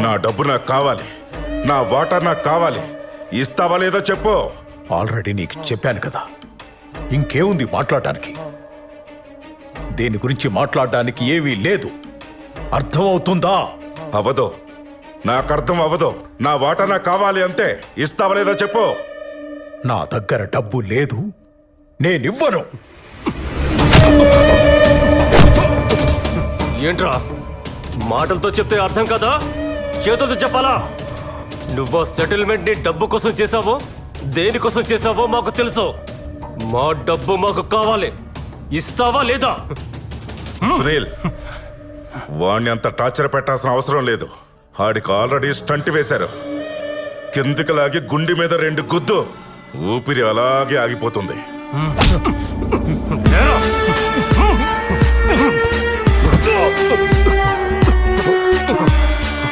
నా డబ్బు నాకు కావాలి, నా వాటా నాకు కావాలి. ఇస్తావా లేదో చెప్పు. ఆల్రెడీ నీకు చెప్పాను కదా, ఇంకేముంది మాట్లాడడానికి? దేని గురించి మాట్లాడడానికి ఏమీ లేదు. అర్థమవుతుందా? అవదో, నాకు అర్థం అవ్వదు. నా వాటా నాకు కావాలి అంతే. ఇస్తావా లేదో చెప్పు. నా దగ్గర డబ్బు లేదు, నేనివ్వను. ఏంట్రా మాటలతో చెప్తే అర్థం కదా, చేతులతో చెప్పాలా? నువ్వు సెటిల్మెంట్ ని డబ్బు కోసం చేసావో దేనికోసం చేసావో మాకు తెలుసు. మా డబ్బు మాకు కావాలి. ఇస్తావా లేదా? సునీల్, వాణ్ణి అంత టార్చర్ పెట్టాల్సిన అవసరం లేదు. ఆడికి ఆల్రెడీ స్టంట్ వేశారు. కిందికి లాగి గుండె మీద 2 గుద్దు, ఊపిరి అలాగే ఆగిపోతుంది. లేరా?